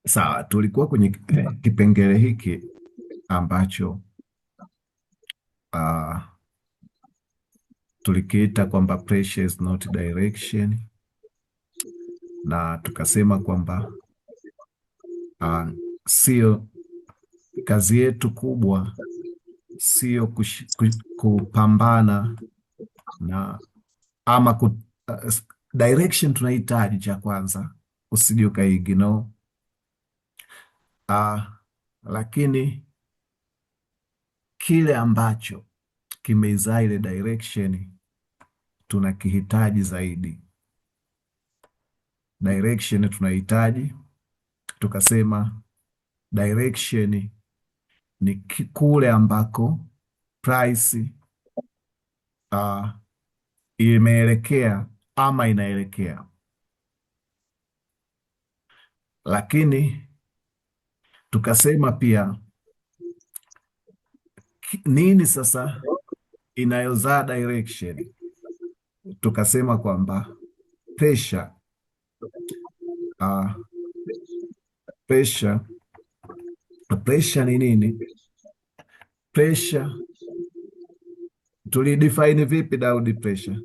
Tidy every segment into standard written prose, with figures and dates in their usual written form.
Sawa, tulikuwa kwenye kipengele hiki ambacho uh, tulikiita kwamba pressure is not direction, na tukasema kwamba sio kazi yetu kubwa, sio kupambana na ama direction tunahitaji, cha kwanza usije ukaignore, lakini kile ambacho kimeizaa ile direction tunakihitaji zaidi. Direction tunahitaji, tukasema direction ni kule ambako price imeelekea ama inaelekea, lakini tukasema pia nini sasa inayozaa direction. Tukasema kwamba pressure pressure ni nini? Pressure tulidefine vipi, Daudi? Pressure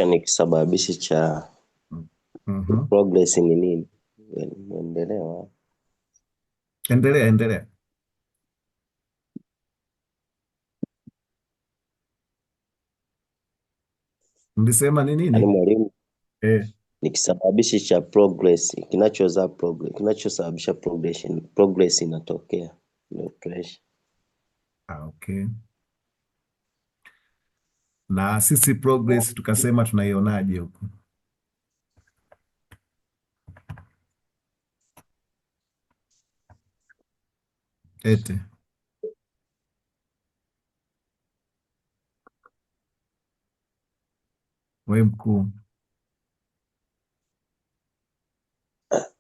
ni kisababishi cha progress ni nini? Endelea. Mlisema ni nini? Mwalimu, ni kisababishi cha progress, kinachosababisha progress inatokea, ndio pressure. Okay. Na sisi progress tukasema tunaionaje huko? Ete we mkuu,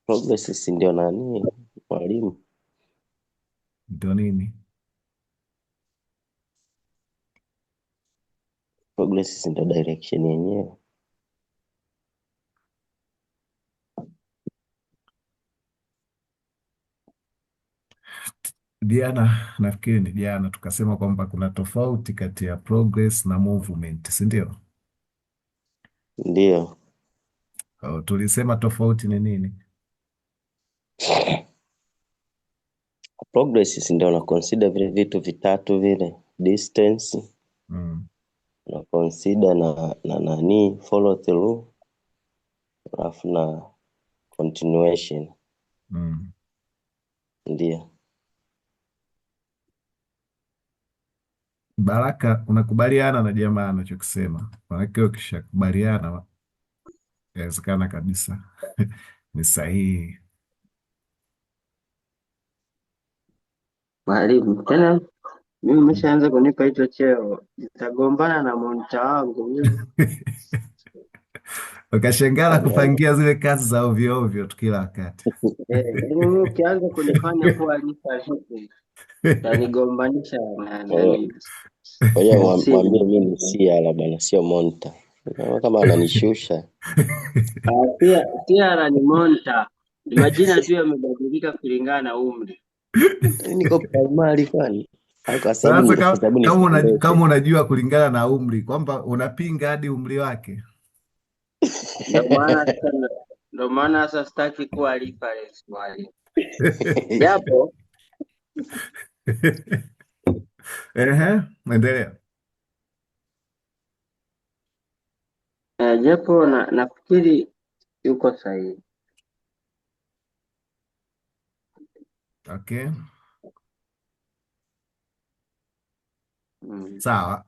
progress si ndio nani mwalimu? ndio nini? Progress si ndio direction yenyewe. Nafikiri ni jana tukasema kwamba kuna tofauti kati ya progress na movement, si ndio? Ndio. Tulisema tofauti ni nini? Progress si ndio na consider vile vitu vitatu vile, distance, na consider na nani, follow through, alafu na continuation. Ndio. Baraka, unakubaliana na jamaa anachokisema? Maanake ukishakubaliana inawezekana kabisa ni sahihi. Mwalimu, tena mimi umeshaanza kunipa hicho cheo, nitagombana na monita wangu. Ukashangala kupangia zile kazi za ovyo ovyo tu kila wakati. Yaani ukianza kunifanya kuwa utanigombanisha na nani. Mwambie mimi si bana, sio monta. Kama ananishusha. Pia ni monta. Majina tu yamebadilika kulingana na umri. Niko primary kwani. Sasa kama unajua kulingana na umri kwamba unapinga hadi umri wake. Ndio maana sasa sitaki kuwa reference mwalimu. Japo endelea. Japo nafikiri yuko sahihi. Okay. Sawa.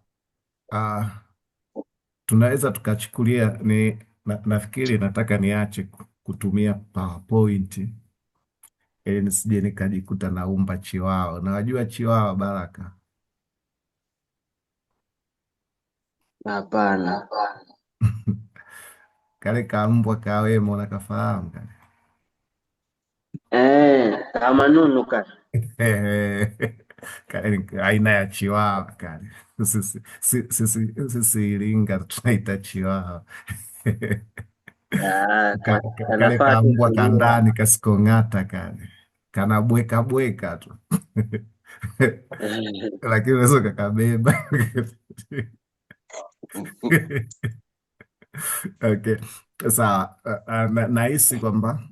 Tunaweza tukachukulia nafikiri nataka niache kutumia PowerPoint ili nisije nikajikuta naumba chiwao. Nawajua chiwao, Baraka? Hapana. Kale kambwa kawemo unakafahamu kale? Kama nunu kale. Kale ni aina ya chiwawa kale. Sisi Iringa tunaita chiwawa. Kale kanafaa tu kambwa kulia. kandani kasikong'ata kale kanabweka bweka tu lakini unaweza ukakabeba. Okay, sawa. Nahisi kwamba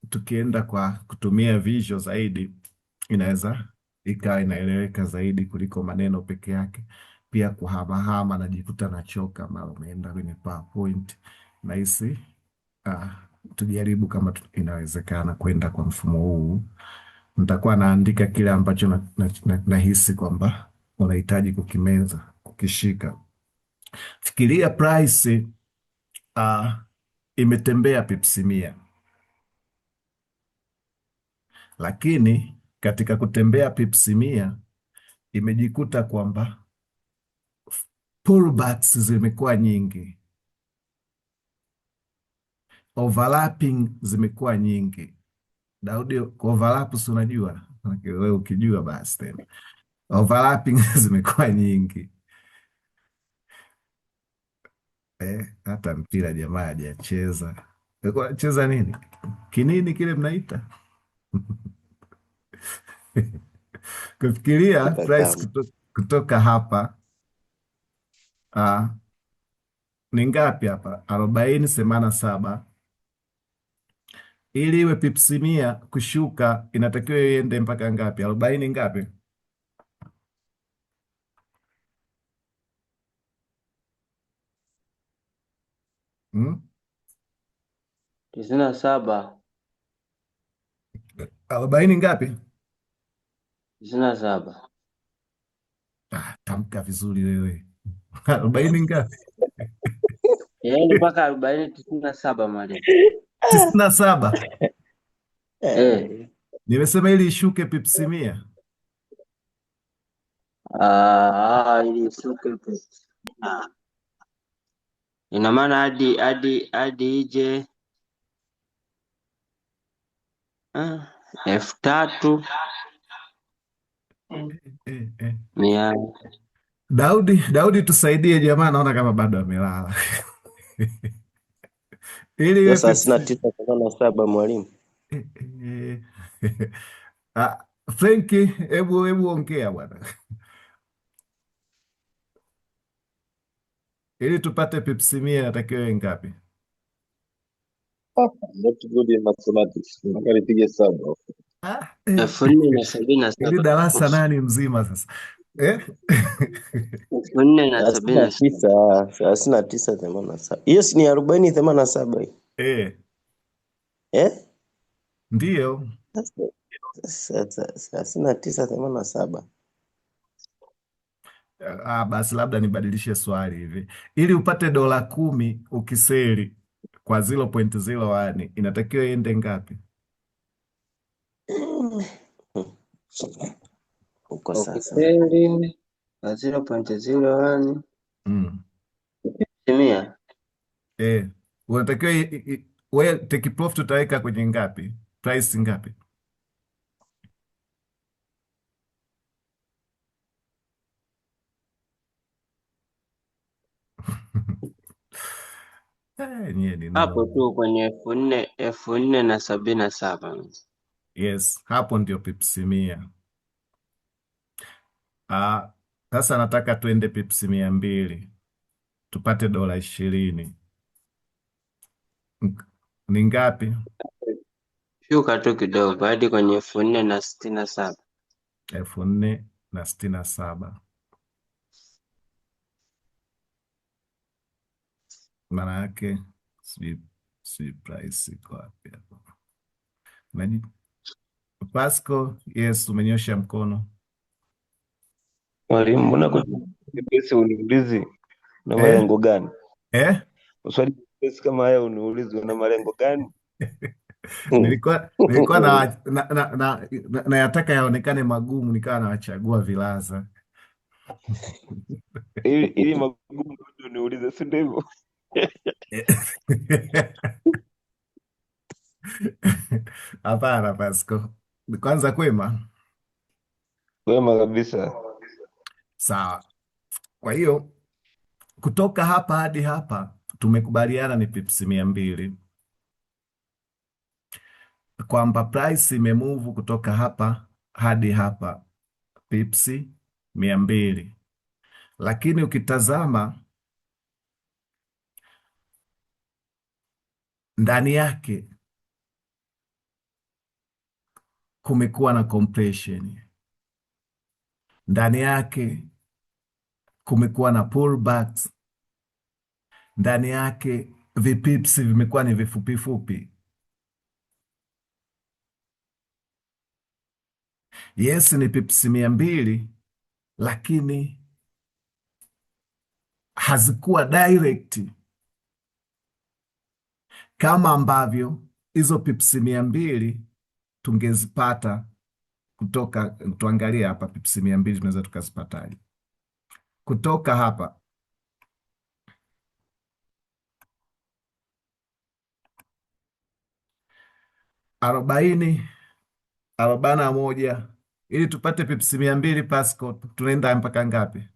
tukienda kwa kutumia visual zaidi inaweza ikawa inaeleweka zaidi kuliko maneno peke yake. Pia kuhamahama najikuta nachoka mara umeenda kwenye PowerPoint. Nahisi tujaribu kama inawezekana kwenda kwa mfumo huu. Nitakuwa naandika kile ambacho nahisi kwamba unahitaji kukimeza, kukishika. Fikiria price imetembea pips 100, lakini katika kutembea pips 100 imejikuta kwamba pullbacks zimekuwa nyingi, overlapping zimekuwa nyingi. Daudi, overlaps unajua? Wewe ukijua basi tena. Overlapping zimekuwa nyingi. Hata mpira jamaa hajacheza. Cheza nini? Kinini kile mnaita? Kufikiria price kutoka hapa ni ngapi hapa? 40.87. Ili iwe pips 100 kushuka inatakiwa iende mpaka ngapi? 40 ngapi? Hmm? 97. 40 ngapi? 97. Tamka vizuri wewe. 40 ngapi? Yaani mpaka 40, 97 mwalimu. 97. Nimesema ili ishuke pips 100. Ili ishuke pips. Ina maana hadi ije 3,000 Daudi tusaidie jamaa, naona kama bado amelala. Ili 39.87 mwalimu. Frenki, hebu ongea bwana. Ili tupate pips 100 natakiwa iwe ngapi? Not good in mathematics. Nataka nipige hesabu. 4,077. Ili darasa nani mzima sasa? 4,077. 39.87. Hiyo si ni 40.87 hii? Ndiyo. 39.87. Basi labda nibadilishe swali hivi. Ili upate $10 ukiseli kwa 0.01 inatakiwa iende ngapi? Uko sasa. Ukiseli kwa 0.01 100. Unatakiwa wewe take profit utaweka kwenye ngapi? Price ngapi? Hapo tu kwenye 4,077. Yes, hapo ndio pips 100. Sasa nataka tuende pips 200 tupate $20. Ni ngapi? Shuka tu kidogo hadi kwenye 4,067. 4,067. Maana yake si price iko wapi hapo? Pasco, yes, umenyosha mkono. Mwalimu, mbona pesa uniulizi na malengo gani? Swali pesa kama haya uniulizi na malengo gani? Nilikuwa nayataka yaonekane magumu, nikawa nawachagua vilaza ili magumu ndio niulize, si ndivyo? Hapana Pasco. Kwanza kwema? Kwema kabisa. Sawa. Kwa hiyo kutoka hapa hadi hapa tumekubaliana ni pips 200, kwamba price imemove kutoka hapa hadi hapa pips 200, lakini ukitazama ndani yake kumekuwa na compression, ndani yake kumekuwa na pullbacks, ndani yake vipips vimekuwa ni vifupifupi. Yes, ni pips 200, lakini hazikuwa direct kama ambavyo hizo pips 200 tungezipata kutoka, tuangalie hapa pips 200 tunaweza tukazipataje kutoka hapa arobaini na moja. Ili tupate pips 200 Pascal, tunaenda mpaka ngapi?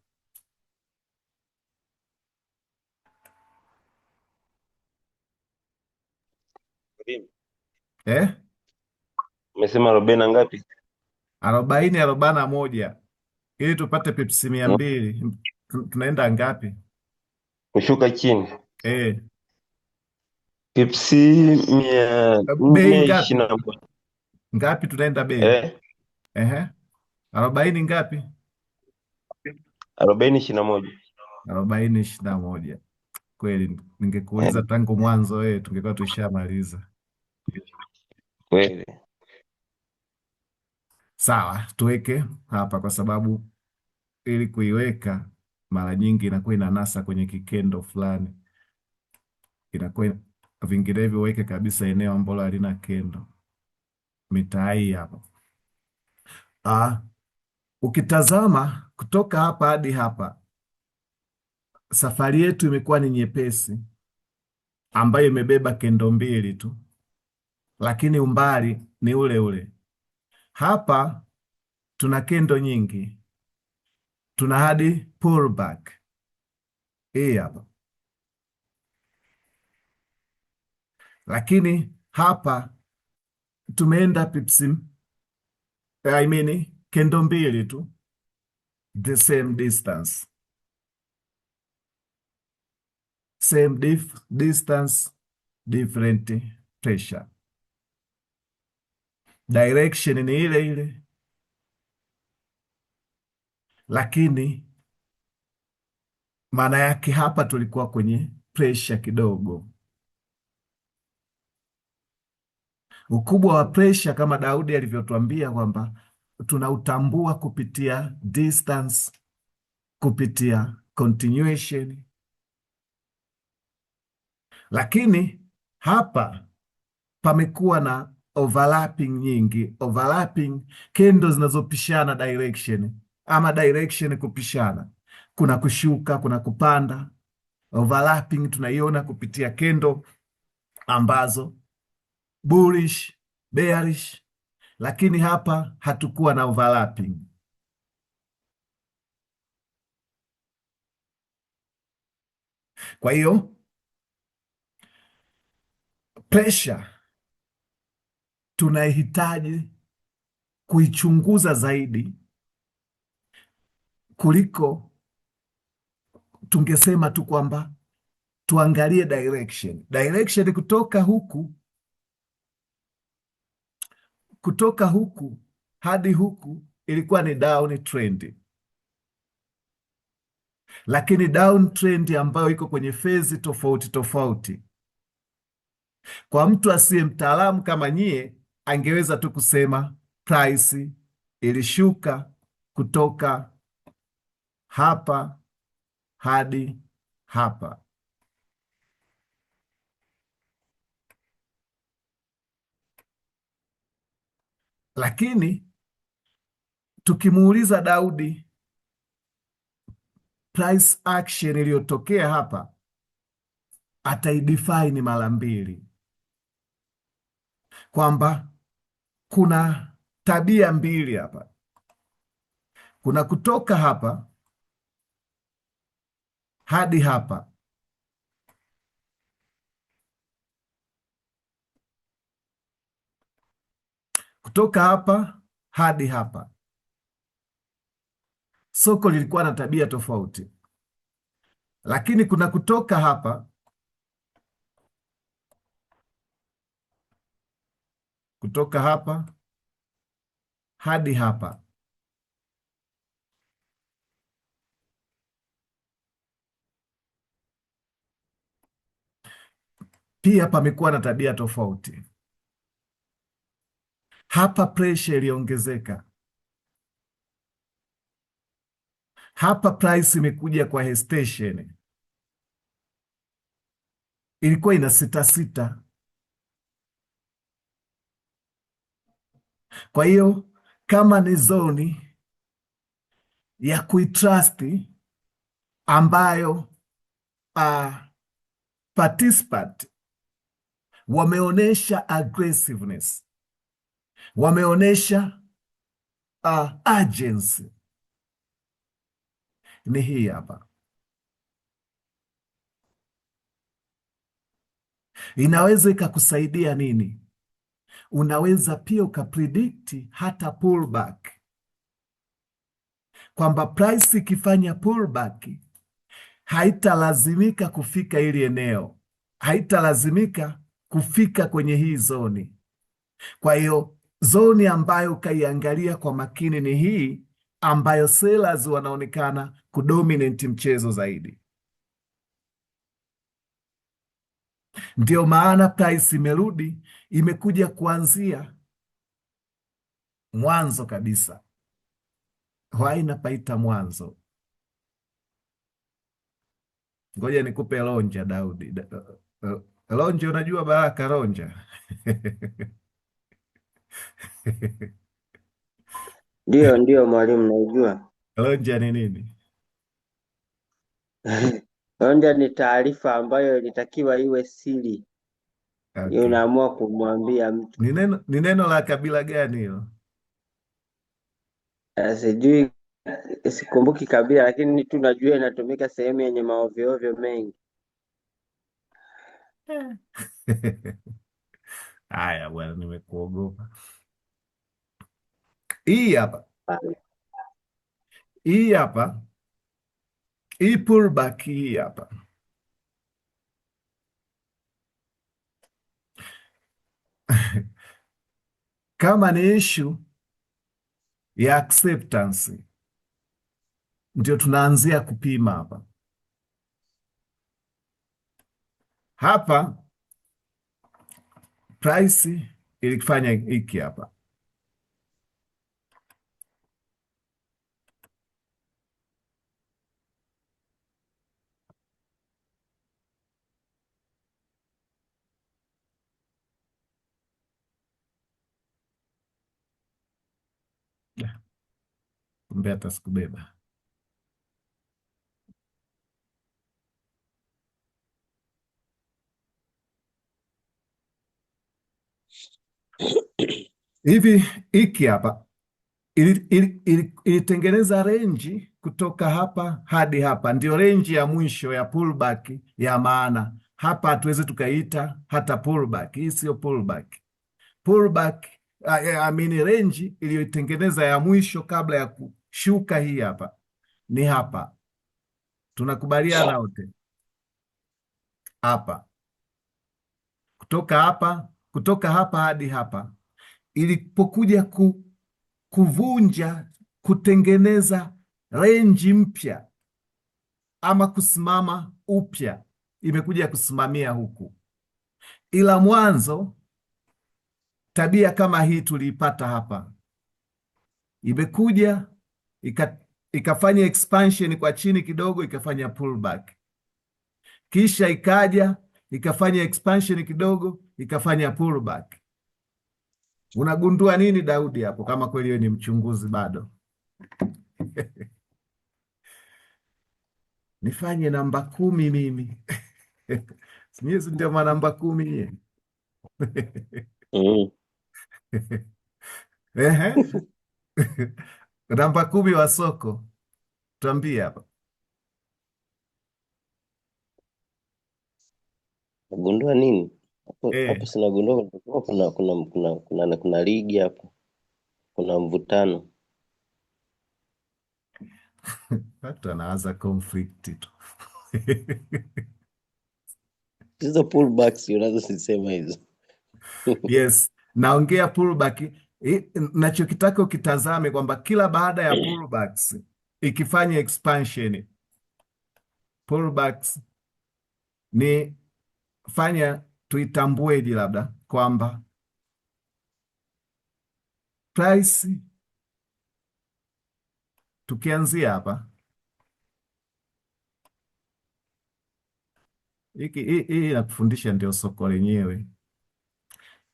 Umesema 40 na ngapi? 40 na moja. Ili tupate pips 200 tunaenda ngapi? Kushuka chini. Pips bei ngapi tunaenda bei? 40 ngapi? 40 21. Kweli ningekuuliza tangu mwanzo tungekuwa tushamaliza. Kweli. Sawa, tuweke hapa kwa sababu ili kuiweka mara nyingi inakuwa inanasa kwenye kikendo fulani, inakuwa vinginevyo weke kabisa eneo ambalo halina kendo. Mita hii hapa. Ukitazama kutoka hapa hadi hapa, safari yetu imekuwa ni nyepesi, ambayo imebeba kendo mbili tu, lakini umbali ni ule ule. Hapa tuna kendo nyingi, tuna hadi pullback hii hapa, lakini hapa tumeenda pips, kendo mbili tu, the same distance, distance, different pressure. Direction ni ile ile, lakini maana yake hapa tulikuwa kwenye pressure kidogo. Ukubwa wa pressure kama Daudi alivyotuambia kwamba tunautambua kupitia distance, kupitia continuation, lakini hapa pamekuwa na overlapping nyingi, kendo zinazopishana direction, ama direction kupishana, kuna kushuka, kuna kupanda. Overlapping tunaiona kupitia kendo ambazo bullish, bearish, lakini hapa hatukuwa na overlapping. Kwa hiyo pressure tunahitaji kuichunguza zaidi kuliko tungesema tu kwamba tuangalie direction kutoka huku hadi huku ilikuwa ni down trend, lakini down trend ambayo iko kwenye fezi tofauti. Kwa mtu asiye mtaalamu kama nyie, angeweza tu kusema price ilishuka kutoka hapa hadi hapa, lakini tukimuuliza Daudi price action iliyotokea hapa, ataidefine mara mbili, kwamba kuna tabia mbili hapa. Kuna kutoka hapa hadi hapa kutoka hapa hadi hapa soko lilikuwa na tabia tofauti, lakini kuna kutoka hapa hadi hapa pia pamekuwa na tabia tofauti. Hapa pressure iliongezeka, hapa price imekuja kwa hesitation, ilikuwa ina sita. Kwa hiyo kama ni zoni ya kuitrust ambayo participant wameonyesha aggressiveness, wameonyesha urgency, ni hii hapa. Inaweza ikakusaidia nini? Unaweza pia ukapredict hata pullback, kwamba price ikifanya pullback haitalazimika kufika ili eneo, haitalazimika kufika kwenye hii zoni. Kwa hiyo zoni ambayo ukaiangalia kwa makini ni hii ambayo sellers wanaonekana kudominate mchezo zaidi. Ndio maana price imerudi, imekuja kuanzia mwanzo kabisa. Why napaita mwanzo? Ngoja nikupe lonja, Daudi. Lonja, unajua Baraka lonja? Ndio mwalimu, naijua. Lonja ni nini? Lonja ni taarifa ambayo ilitakiwa iwe siri. Okay. Unaamua kumwambia mtu. Ni neno la kabila gani hilo? Sijui, sikumbuki kabila, lakini tu najua inatumika sehemu yenye maovyoovyo mengi. Haya bwana, nimekuogopa. Hii hapa, hii pullback hii hapa, kama ni issue ya acceptance, ndio tunaanzia kupima hapa. Hapa price ilifanya hiki hapa, kumbe hata sikubeba. Hivi hiki hapa ilitengeneza renji kutoka hapa hadi hapa, ndio renji ya mwisho ya pullback ya maana. Hapa hatuwezi tukaita hata pullback. Hii sio pullback. Pullback renji iliyoitengeneza ya mwisho kabla ya kushuka hii hapa ni hapa. Tunakubaliana wote hapa, kutoka hapa hadi hapa, ilipokuja kuvunja, kutengeneza renji mpya ama kusimama upya, imekuja kusimamia huku. Ila mwanzo tabia kama hii tuliipata hapa, imekuja ikafanya expansion kwa chini kidogo, ikafanya pullback, kisha ikaja ikafanya expansion kidogo, ikafanya pullback. Unagundua nini Daudi hapo, kama kweli wewe ni mchunguzi bado? Nifanye namba 10 mimi? Mimi ndio manamba 10 namba 10 wa soko, tuambie hapa. Nagundua nini hapo? Hapo sinagundua kuna ligi hapo. kuna mvutano. Watu wanawaza conflict tu. Hizo pullbacks unazosema hizo. Yes, naongea pullback. Nachokitaka ukitazame kwamba kila baada ya pullbacks ikifanya expansion, pullbacks ni fanya tuitambueje, labda kwamba price tukianzia hapa, hii inakufundisha ndio soko lenyewe.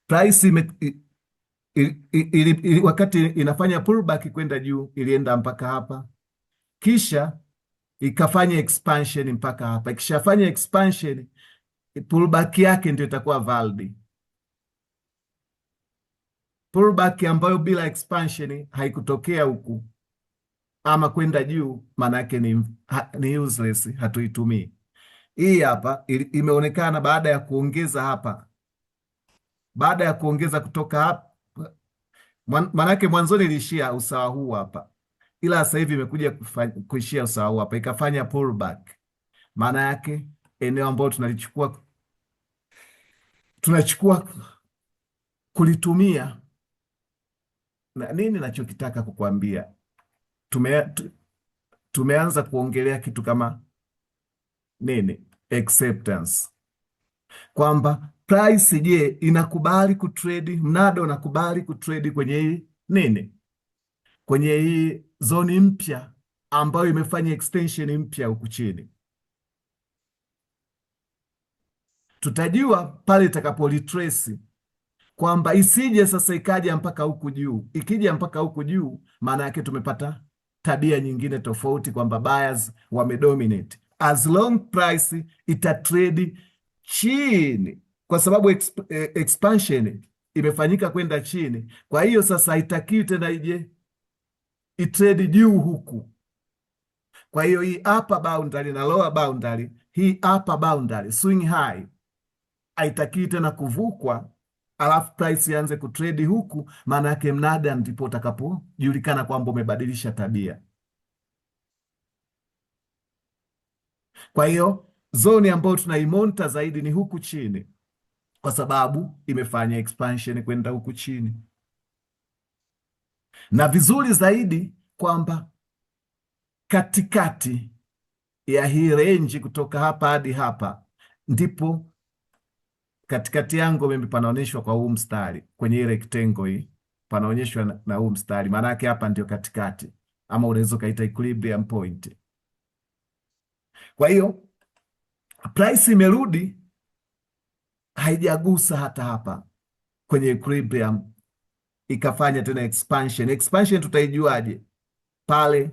Price wakati inafanya pullback kwenda juu ilienda mpaka hapa, kisha ikafanya expansion mpaka hapa. Ikishafanya expansion, pullback yake ndio itakuwa valid. Pullback ambayo bila expansion haikutokea huku ama kwenda juu, maana yake ni useless, hatuitumii. Hii hapa imeonekana baada ya kuongeza hapa, baada ya kuongeza kutoka hapa, maanake mwanzoni iliishia usawa huu hapa, ila sasa hivi imekuja kuishia usawa huu hapa, ikafanya pullback. Maana yake eneo ambalo tunachukua kulitumia na nini. Nachokitaka kukwambia, tumeanza kuongelea kitu kama nini, acceptance, kwamba price, je, inakubali kutrade, mnada unakubali kutrade kwenye hii nini, kwenye hii zoni mpya ambayo imefanya extension mpya huku chini. Tutajua pale itakapolitrace kwamba isije sasa ikaja mpaka huku juu. Ikija mpaka huku juu, maana yake tumepata tabia nyingine tofauti, kwamba buyers wamedominate. As long price itatrade chini, kwa sababu expansion imefanyika kwenda chini. Kwa hiyo sasa haitakiwi tena ije itrade juu huku. Kwa hiyo hii upper boundary na lower boundary, hii upper boundary swing high haitakiwi tena kuvukwa, alafu price ianze kutrade huku. Maana yake mnada ndipo utakapojulikana kwamba umebadilisha tabia. Kwa hiyo zoni ambayo tunaimonta zaidi ni huku chini, kwa sababu imefanya expansion kwenda huku chini, na vizuri zaidi kwamba katikati ya hii range kutoka hapa hadi hapa, ndipo katikati yangu mimi panaonyeshwa kwa huu mstari kwenye ile rectangle hii, panaonyeshwa na huu mstari. Maana yake hapa ndio katikati, ama unaweza ukaita equilibrium point. Kwa hiyo price imerudi, haijagusa hata hapa kwenye equilibrium, ikafanya tena expansion. Expansion tutaijuaje? Pale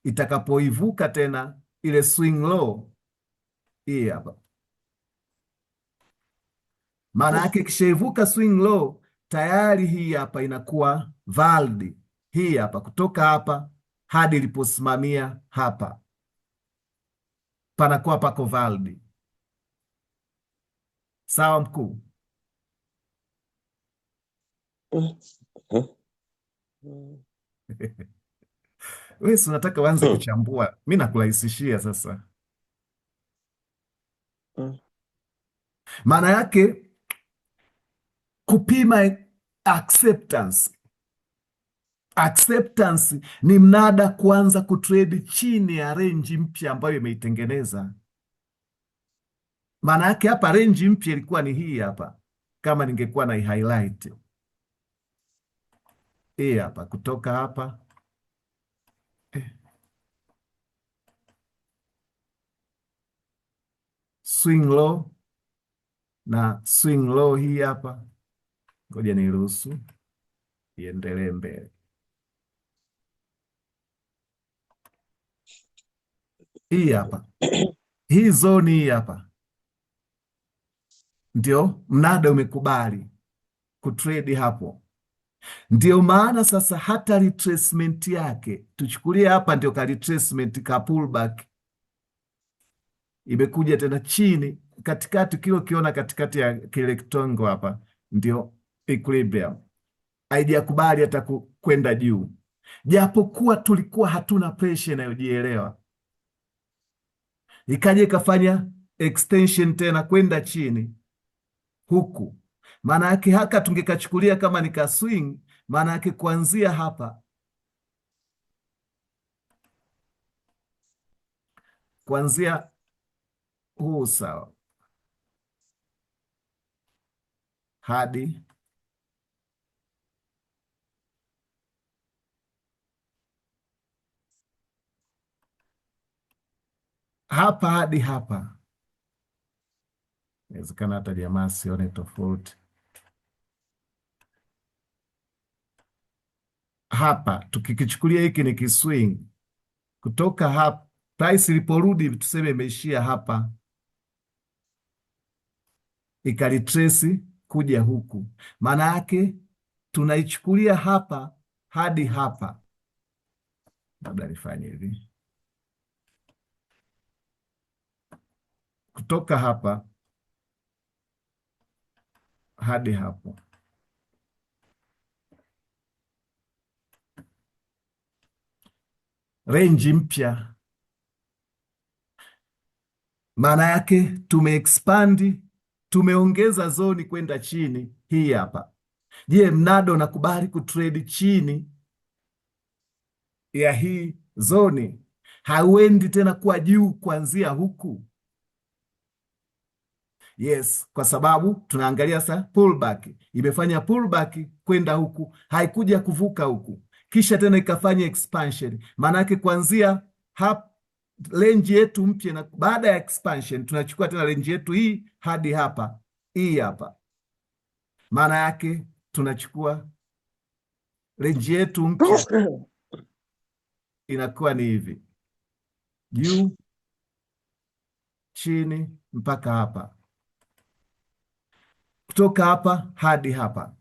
itakapoivuka tena ile swing low hii hapa. Maana yake ikishaivuka swing low, tayari hii hapa inakuwa valid. Hii hapa kutoka hapa hadi iliposimamia hapa panakuwa pako valid. Sawa mkuu? Wewe si unataka uanze kuchambua, mi nakurahisishia sasa. Maana yake kupima acceptance. Acceptance ni mnada kuanza kutrade chini ya range mpya ambayo imeitengeneza. Maana yake hapa range mpya ilikuwa ni hii hapa, kama ningekuwa na highlight hii hapa, kutoka hapa swing low na swing low hii hapa. Ngoja niruhusu iendelee mbele. Hii hapa, hii zoni hii hapa ndio mnada umekubali kutrade hapo. Ndio maana sasa hata retracement yake tuchukulie hapa, ndio ka retracement ka pullback, imekuja tena chini katikati, kile ukiona katikati ya kile kitongo hapa ndio equilibrium. haijakubali hata kwenda juu, japokuwa tulikuwa hatuna pressure inayojielewa. Ikaja ikafanya extension tena kwenda chini huku, maana yake haka tungekachukulia kama nika swing, maana yake kuanzia hapa, kuanzia huu sawa hadi hapa hadi hapa, inawezekana hata jamaa sione tofauti. Hapa tukikichukulia hiki ni kiswing, kutoka hapa price iliporudi tuseme imeishia hapa, ikalitresi kuja huku, maana yake tunaichukulia hapa hadi hapa. Labda nifanye hivi, kutoka hapa hadi hapo, range mpya. Maana yake tumeexpand, tumeongeza zoni kwenda chini. Hii hapa. Je, mnada unakubali kutrade chini ya hii zoni? Hauendi tena kuwa juu kuanzia huku? Yes, kwa sababu tunaangalia sasa pullback. Imefanya pullback kwenda huku, haikuja kuvuka huku, kisha tena ikafanya expansion. Maana yake kuanzia hapa range yetu mpya, na baada ya expansion tunachukua tena range yetu hii hadi hapa, hii hapa. Maana yake tunachukua range yetu mpya inakuwa ni hivi, juu chini mpaka hapa, kutoka hapa hadi hapa.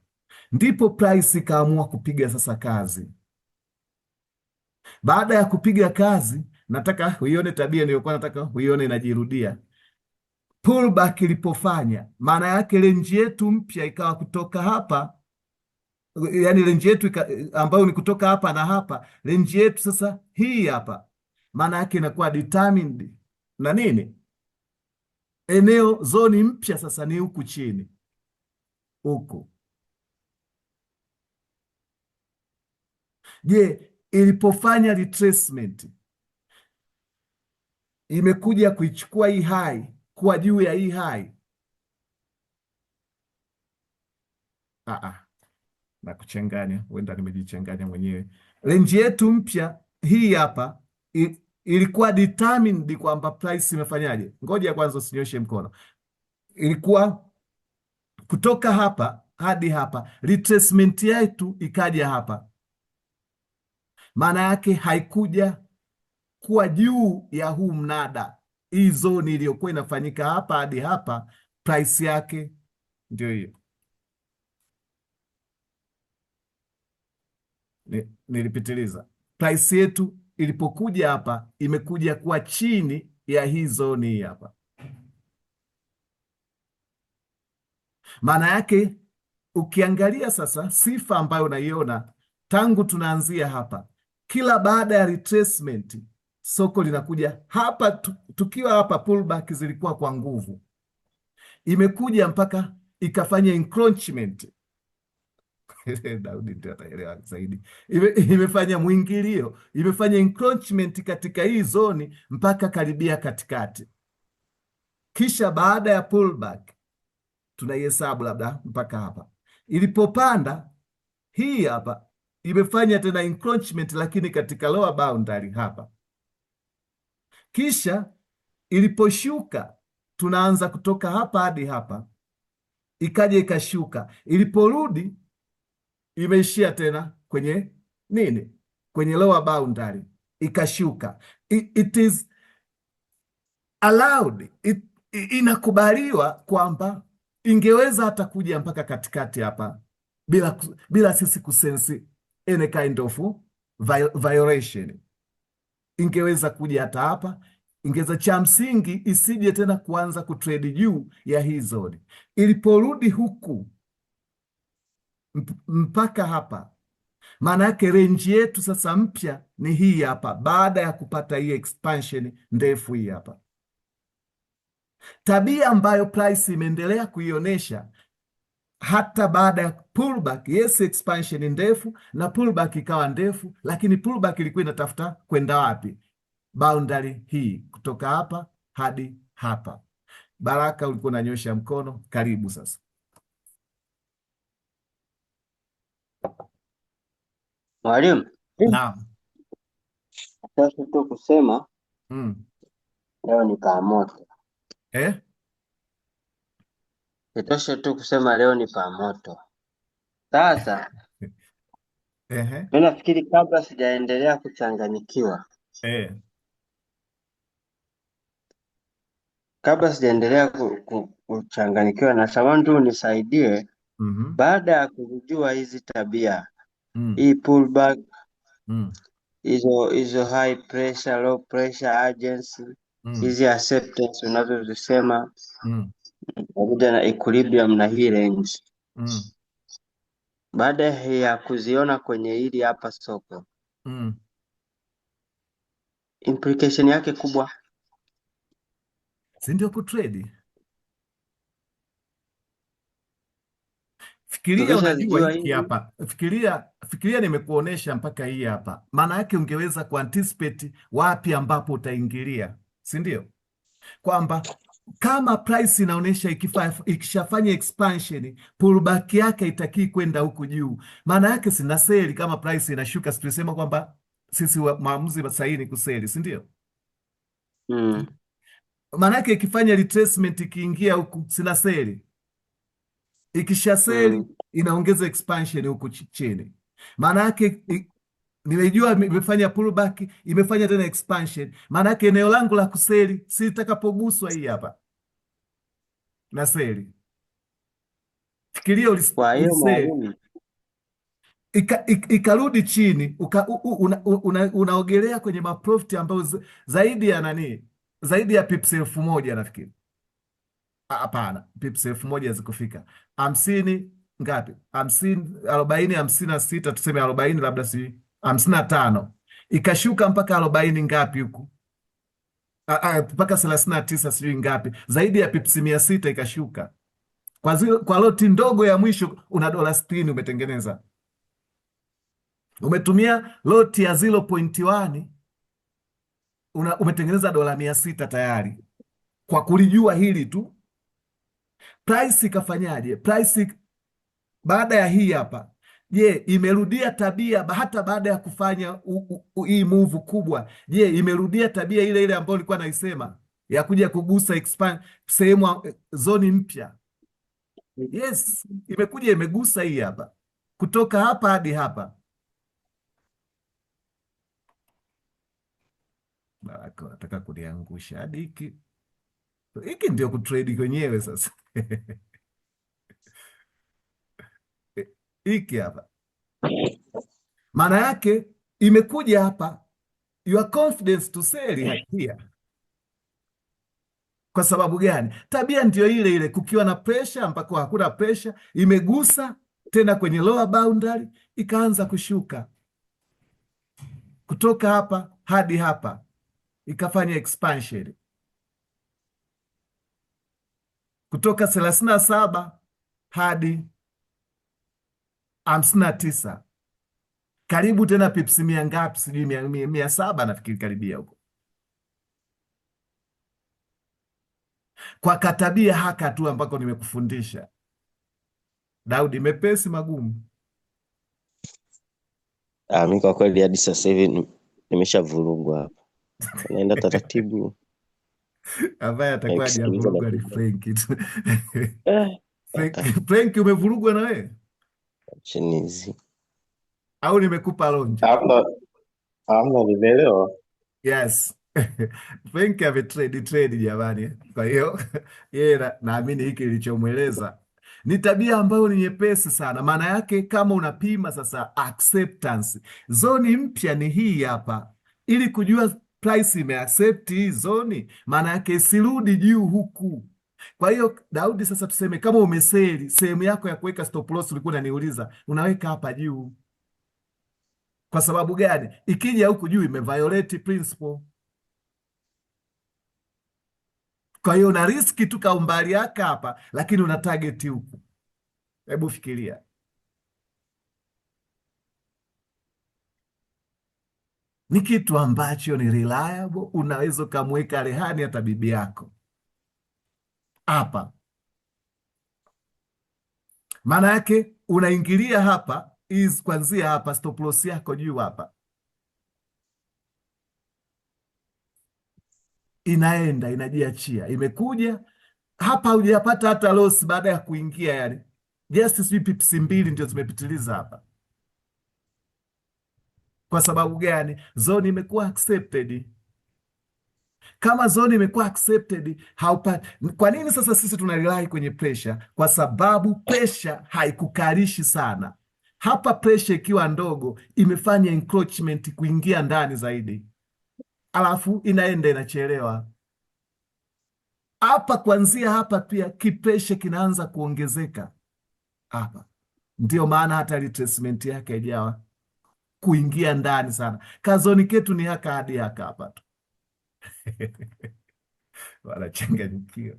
Ndipo price ikaamua kupiga sasa kazi. Baada ya kupiga kazi, nataka uione tabia niliyokuwa nataka uione inajirudia. Pullback ilipofanya, maana yake range yetu mpya ikawa kutoka hapa, yani range yetu ambayo ni kutoka hapa na hapa, range yetu sasa hii hapa, maana yake inakuwa determined na nini? Eneo zoni mpya sasa ni huku chini huku. Je, ilipofanya retracement imekuja kuichukua hii high kuwa juu ya hii high? Na kuchanganya, huenda nimejichanganya mwenyewe. Range yetu mpya hii hapa ilikuwa determined kwamba price imefanyaje? Ngoja kwanza usinyoshe mkono. Ilikuwa kutoka hapa hadi hapa, retracement yetu ikaja hapa, maana yake haikuja kuwa juu ya huu mnada. Hii zone iliyokuwa inafanyika hapa hadi hapa, price yake ndio hiyo. Nilipitiliza. Price yetu ilipokuja hapa, imekuja kuwa chini ya hii zone hii hapa. Maana yake ukiangalia sasa sifa ambayo unaiona tangu tunaanzia hapa, kila baada ya retracement soko linakuja hapa. Tukiwa hapa pullback zilikuwa kwa nguvu, imekuja mpaka ikafanya encroachment. Daudi ndio ataelewa zaidi. Imefanya mwingilio, imefanya encroachment katika hii zoni mpaka karibia katikati, kisha baada ya pullback tunaihesabu labda mpaka hapa. Ilipopanda hii hapa, imefanya tena encroachment, lakini katika lower boundary hapa. Kisha iliposhuka, tunaanza kutoka hapa hadi hapa, ikaja ikashuka. Iliporudi imeishia tena kwenye nini? Kwenye lower boundary, ikashuka. It is allowed, inakubaliwa kwamba ingeweza hata kuja mpaka katikati hapa bila sisi kusensi any kind of violation. Ingeweza kuja hata hapa, ingeweza, cha msingi isije tena kuanza kutrade juu ya hii zone. Iliporudi huku mpaka hapa. Maana yake range yetu sasa mpya ni hii hapa, baada ya kupata hii expansion ndefu hii hapa. Tabia ambayo price imeendelea kuionyesha hata baada ya pullback. Yes, expansion ndefu na pullback ikawa ndefu, lakini pullback ilikuwa inatafuta kwenda wapi? Boundary hii, kutoka hapa hadi hapa. Baraka, ulikuwa unanyosha mkono, karibu sasa. Mwalimu. Naam. Sasa tu kusema leo ni pamoto. Itoshe tu kusema leo ni pamoto. Sasa mimi nafikiri kabla sijaendelea kuchanganyikiwa, kuchanganyikiwa, na sababu tu unisaidie baada ya kujua hizi tabia, hii pullback, hizo high pressure, low pressure, urgency, hizi acceptance unazozisema, pamoja na equilibrium na hii range. Baada ya kuziona kwenye hili hapa soko, implication yake kubwa, si ndio kutrade? Fikiria, unajua hiki hapa, fikiria nimekuonesha mpaka hii hapa. Maana yake ungeweza kuanticipate wapi ambapo utaingilia, si ndio? Kwamba kama price inaonyesha ikishafanya expansion, pullback yake itakii kwenda huku juu. Maana yake sina seli. Kama price inashuka, tulisema kwamba sisi maamuzi sahihi ni kuseli, si ndio? Maana yake ikifanya retracement, ikiingia huku, sina seli. Ikisha seli inaongeza expansion huku chini. Maana yake nimejua imefanya pullback, imefanya tena expansion. Maana yake eneo langu la kuseli si itakapoguswa hii hapa na seli. Fikiria uliseli ikarudi chini, unaogelea kwenye maprofit ambayo zaidi ya nani, zaidi ya pips 1000 nafikiri. Hapana, pips 1000 zikufika 50 ngapi? 50, 40, 56, tuseme 40, labda si 55, ikashuka mpaka 40 ngapi huku, mpaka 39 sijui ngapi, zaidi ya pips 600 ikashuka. Kwa loti ndogo ya mwisho una $60 umetengeneza. Umetumia loti ya 0.1 umetengeneza $600 tayari, kwa kulijua hili tu. Price ikafanyaje? Price baada ya hii hapa, je, imerudia tabia hata baada ya kufanya hii move kubwa? Je, imerudia tabia ile ile ambayo nilikuwa naisema ya kuja kugusa expand sehemu zoni mpya? Yes, imekuja imegusa hii hapa, kutoka hapa hadi hapa. Nataka kuniangusha hadi hiki ndio kutrade kwenyewe sasa. Hiki hapa maana yake imekuja hapa, your confidence to sell here. Kwa sababu gani? Tabia ndio ile ile, kukiwa na pressure mpaka hakuna pressure, imegusa tena kwenye lower boundary, ikaanza kushuka kutoka hapa hadi hapa, ikafanya expansion kutoka 37 hadi 59, karibu tena pips 100 ngapi, sijui 100 nafikiri, karibia huko. Kwa katabia haka tu ambako nimekufundisha Daudi, mepesi magumu. Mimi kwa kweli hadi sasa hivi nimeshavurugwa hapa. Naenda taratibu. Ambaye atakuwa hajavurugwa ni Frank tu. Frank, umevurugwa na wewe? Chinizi. Au nimekupa lonje? Hamna, nimeelewa. Yes. Frank ametrade jamani. Kwa hiyo yeye naamini hiki ilichomweleza ni tabia ambayo ni nyepesi sana. Maana yake kama unapima sasa acceptance, zoni mpya ni hii hapa, ili kujua price imeaccept hii zoni, maana yake isirudi juu huku, Kwa hiyo Daudi, sasa tuseme kama umeseli sehemu yako ya kuweka stop loss, ulikuwa unaniuliza, unaweka hapa juu. Kwa sababu gani? Ikija huku juu imeviolate principle. Kwa hiyo una riski tu ka umbali yake hapa, lakini una target huku. Hebu fikiria. Ni kitu ambacho ni reliable, unaweza ukamweka rehani hata bibi yako hapa. Maana yake unaingilia hapa is kwanzia hapa, stop loss yako juu hapa, inaenda inajiachia, imekuja hapa, hujapata hata loss baada ya kuingia, yani just sijui pips 2 ndio zimepitiliza hapa. Kwa sababu gani? Zone imekuwa accepted. Kama zone imekuwa accepted, haupati. Kwa nini sasa sisi tunarely kwenye pressure? Kwa sababu pressure haikukarishi sana hapa. Pressure ikiwa ndogo imefanya encroachment kuingia ndani zaidi, alafu inaenda inachelewa hapa. Kuanzia hapa pia kipresha kinaanza kuongezeka hapa, ndio maana hata retracement yake haijawa kuingia ndani sana. Kazoni ketu ni haka hadi haka hapa tu wanachanganyikiwa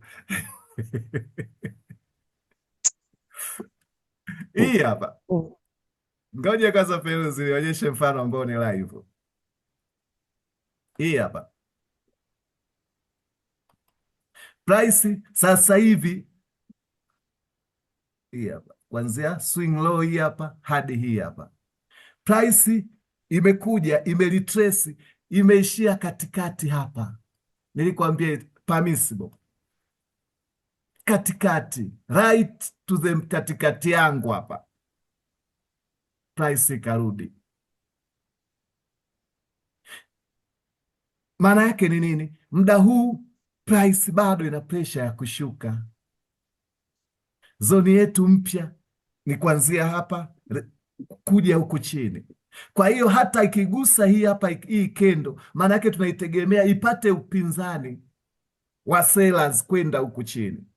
hii hapa. Ngoja kwanza Feruzi nionyeshe mfano ambao ni live. Hii hapa price sasa hivi, hii hapa kuanzia swing low hii hapa hadi hii hapa, price imekuja imeretrace, imeishia katikati hapa. Nilikwambia permissible katikati, right to the katikati yangu hapa, price ikarudi. Maana yake ni nini? Muda huu price bado ina pressure ya kushuka. Zoni yetu mpya ni kuanzia hapa kuja huku chini. Kwa hiyo hata ikigusa hii hapa, hii kendo, maana yake tunaitegemea ipate upinzani wa sellers kwenda huku chini,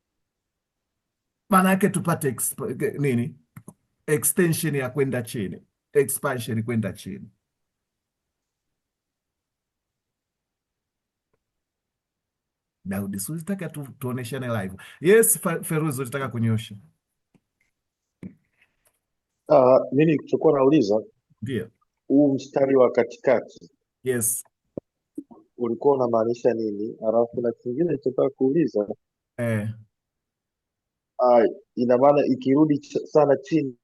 maana yake tupate nini, extension ya kwenda chini, expansion kwenda chini. Daudi, si ulitaka tuoneshane live? Yes, Feruzi, ulitaka kunyosha? Mimi nilichokuwa nauliza, ndio huu mstari wa katikati, yes, ulikuwa unamaanisha nini? Alafu na kingine nilichotaka kuuliza, ina maana ikirudi sana chini